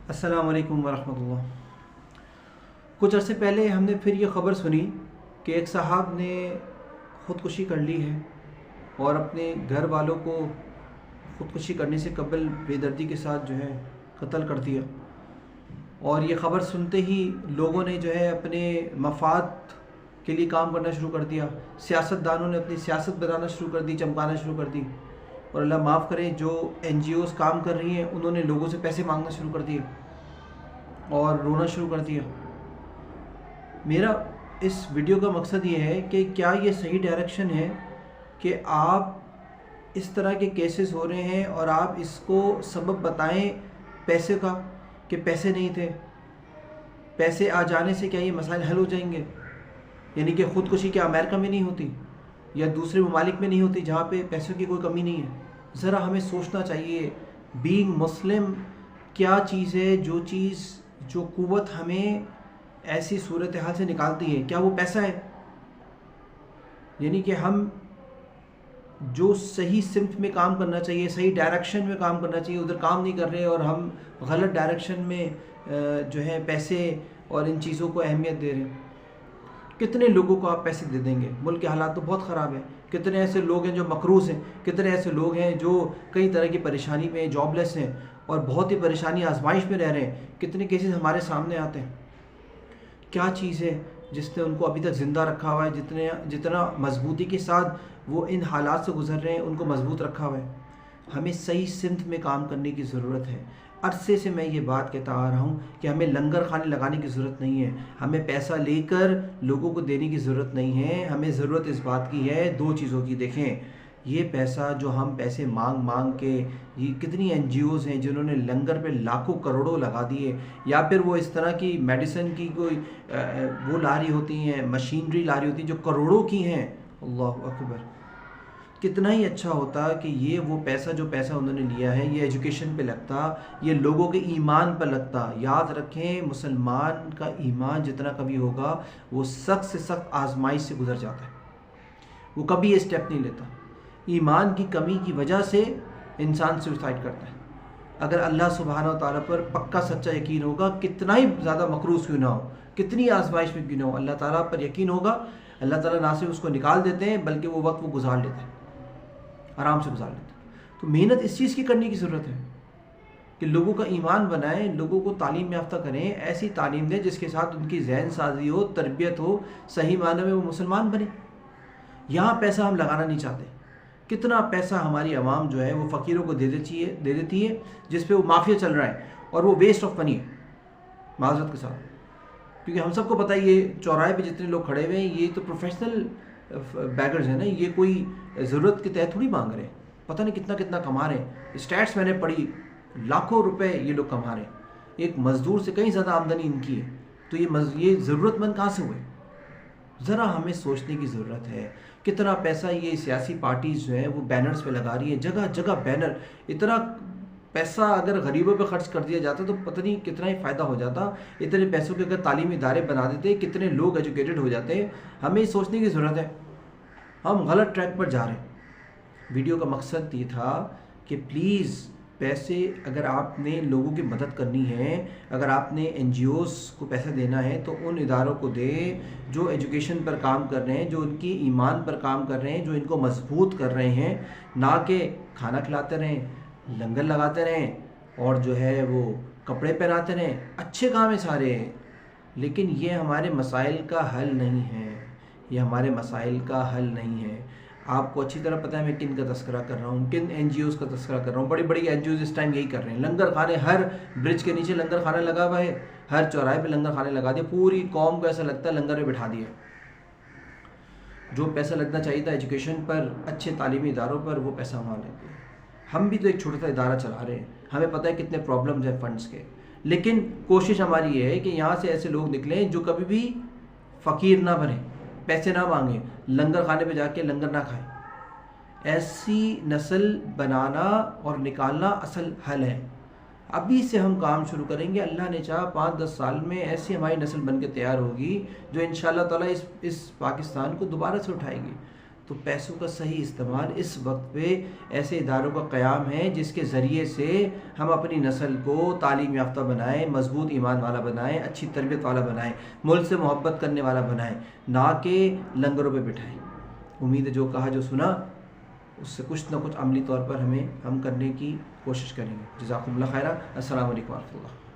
अस्सलाम वालेकुम वरहमतुल्लाह। कुछ अरसे पहले हमने फिर ये ख़बर सुनी कि एक साहब ने ख़ुदकुशी कर ली है और अपने घर वालों को ख़ुदकुशी करने से कबल बेदर्दी के साथ जो है कत्ल कर दिया। और ये ख़बर सुनते ही लोगों ने जो है अपने मफाद के लिए काम करना शुरू कर दिया। सियासतदानों ने अपनी सियासत बनाना शुरू कर दी, चमकाना शुरू कर दी। और अल्लाह माफ़ करे, जो NGOs काम कर रही हैं उन्होंने लोगों से पैसे मांगना शुरू कर दिए और रोना शुरू कर दिया। मेरा इस वीडियो का मकसद ये है कि क्या ये सही डायरेक्शन है कि आप इस तरह के केसेस हो रहे हैं और आप इसको सबब बताएं पैसे का, कि पैसे नहीं थे, पैसे आ जाने से क्या ये मसाइल हल हो जाएंगे? यानी कि ख़ुदकुशी क्या अमेरिका में नहीं होती या दूसरे ममालिक में नहीं होती जहाँ पे पैसों की कोई कमी नहीं है? ज़रा हमें सोचना चाहिए। बीइंग मुस्लिम क्या चीज़ है, जो क़ुव्वत हमें ऐसी सूरत हाल से निकालती है? क्या वो पैसा है? यानी कि हम जो सही सिमत में काम करना चाहिए, सही डायरेक्शन में काम करना चाहिए, उधर काम नहीं कर रहे और हम गलत डायरेक्शन में जो है पैसे और इन चीज़ों को अहमियत दे रहे हैं। कितने लोगों को आप पैसे दे देंगे? मुल्क के हालात तो बहुत ख़राब है। कितने ऐसे लोग हैं जो मकरूज़ हैं, कितने ऐसे लोग हैं जो कई तरह की परेशानी में, जॉबलेस हैं और बहुत ही परेशानी आजमाइश में रह रहे हैं। कितने केसेस हमारे सामने आते हैं। क्या चीज़ है जिसने उनको अभी तक ज़िंदा रखा हुआ है? जितना मजबूती के साथ वो इन हालात से गुज़र रहे हैं, उनको मजबूत रखा हुआ है। हमें सही सिमत में काम करने की ज़रूरत है। अरसे से मैं ये बात कहता आ रहा हूँ कि हमें लंगर खाने लगाने की ज़रूरत नहीं है, हमें पैसा लेकर लोगों को देने की ज़रूरत नहीं है। हमें ज़रूरत इस बात की है, दो चीज़ों की। देखें, ये पैसा जो हम पैसे मांग के, ये कितनी NGOs हैं जिन्होंने लंगर पे लाखों करोड़ों लगा दिए, या फिर वो इस तरह की मेडिसिन की कोई वो ला रही होती हैं, मशीनरी ला रही होती हैं जो करोड़ों की हैं। अल्लाह अकबर। कितना ही अच्छा होता कि ये वो पैसा जो पैसा उन्होंने लिया है ये एजुकेशन पे लगता, ये लोगों के ईमान पर लगता। याद रखें, मुसलमान का ईमान जितना कभी होगा वो सख्त से सख्त आजमाइश से गुजर जाता है, वो कभी ये स्टेप नहीं लेता। ईमान की कमी की वजह से इंसान सुसाइड करता है। अगर अल्लाह सुब्हानहू व तआला पर पक्का सच्चा यकीन होगा, कितना ही ज़्यादा मकरूज़ क्यों ना हो, कितनी आजमाइश में क्यों ना हो, अल्लाह ताला पर यकीन होगा, अल्लाह ताला ना सिर्फ उसको निकाल देते हैं बल्कि वो वक्त वो गुजार लेते हैं, आराम से गुजार लेते हैं। तो मेहनत इस चीज़ की करने की ज़रूरत है कि लोगों का ईमान बनाएं, लोगों को तालीम याफ्ता करें, ऐसी तालीम दें जिसके साथ उनकी जहन साजी हो, तरबियत हो, सही मायने में वो मुसलमान बने। यहाँ पैसा हम लगाना नहीं चाहते। कितना पैसा हमारी आवाम जो है वो फ़कीरों को दे देती है जिस पे वो माफिया चल रहा है और वो वेस्ट ऑफ मनी है, माजरत के साथ। क्योंकि हम सबको पता है ये चौराहे पे जितने लोग खड़े हुए हैं ये तो प्रोफेशनल बैगर्स हैं ना, ये कोई ज़रूरत के तहत थोड़ी मांग रहे हैं। पता नहीं कितना कितना कमा रहे हैं। स्टैट्स मैंने पढ़ी, लाखों रुपए ये लोग कमा रहे हैं। एक मज़दूर से कहीं ज़्यादा आमदनी इनकी है। तो ये ज़रूरतमंद कहाँ से हुए? ज़रा हमें सोचने की ज़रूरत है। कितना पैसा ये सियासी पार्टीज़ जो हैं वो बैनर्स पे लगा रही है, जगह जगह बैनर। इतना पैसा अगर गरीबों पे खर्च कर दिया जाता तो पता नहीं कितना ही फ़ायदा हो जाता। इतने पैसों के अगर तालीमी इदारे बना देते, कितने लोग एजुकेटेड हो जाते। हमें सोचने की ज़रूरत है, हम गलत ट्रैक पर जा रहे हैं। वीडियो का मकसद ये था कि प्लीज़ पैसे अगर आपने लोगों की मदद करनी है, अगर आपने NGOs को पैसा देना है तो उन इदारों को दे जो एजुकेशन पर काम कर रहे हैं, जो उनकी ईमान पर काम कर रहे हैं, जो इनको मजबूत कर रहे हैं। ना कि खाना खिलाते रहें, लंगर लगाते रहें और जो है वो कपड़े पहनाते रहें। अच्छे काम है सारे, लेकिन ये हमारे मसाइल का हल नहीं है। ये हमारे मसाइल का हल नहीं है। आपको अच्छी तरह पता है मैं किन का तस्करा कर रहा हूँ, किन NGOs का तस्करा कर रहा हूँ। बड़ी बड़ी NGOs इस टाइम यही कर रहे हैं। लंगर खाने, हर ब्रिज के नीचे लंगर खाना लगा हुआ है, हर चौराहे पे लंगर खाने लगा दिए। पूरी कौम को ऐसा लगता है लंगर में बिठा दिया। जो पैसा लगना चाहिए था एजुकेशन पर, अच्छे तालीमी इदारों पर, वो पैसा वहाँ लग गया। हम भी तो एक छोटा सा इदारा चला रहे हैं, हमें पता है कितने प्रॉब्लम्स हैं फंड्स के, लेकिन कोशिश हमारी ये है कि यहाँ से ऐसे लोग निकलें जो कभी भी फ़कीर ना बने, पैसे ना मांगे, लंगर खाने पे जाके लंगर ना खाएं। ऐसी नस्ल बनाना और निकालना असल हल है। अभी से हम काम शुरू करेंगे, अल्लाह ने चाहा 5-10 साल में ऐसी हमारी नस्ल बन के तैयार होगी जो इंशाअल्लाह ताला इस पाकिस्तान को दोबारा से उठाएगी। तो पैसों का सही इस्तेमाल इस वक्त पे ऐसे इदारों का क़याम है जिसके ज़रिए से हम अपनी नस्ल को तालीम याफ्ता बनाएं, मजबूत ईमान वाला बनाएं, अच्छी तरबियत वाला बनाएं, मुल्क से मोहब्बत करने वाला बनाएं, ना कि लंगरों पे बिठाएं। उम्मीद है जो कहा जो सुना उससे कुछ ना कुछ अमली तौर पर हम करने की कोशिश करेंगे। जज़ाकुमुल्लाह खैरा। अस्सलामु अलैकुम व रहमतुल्लाह।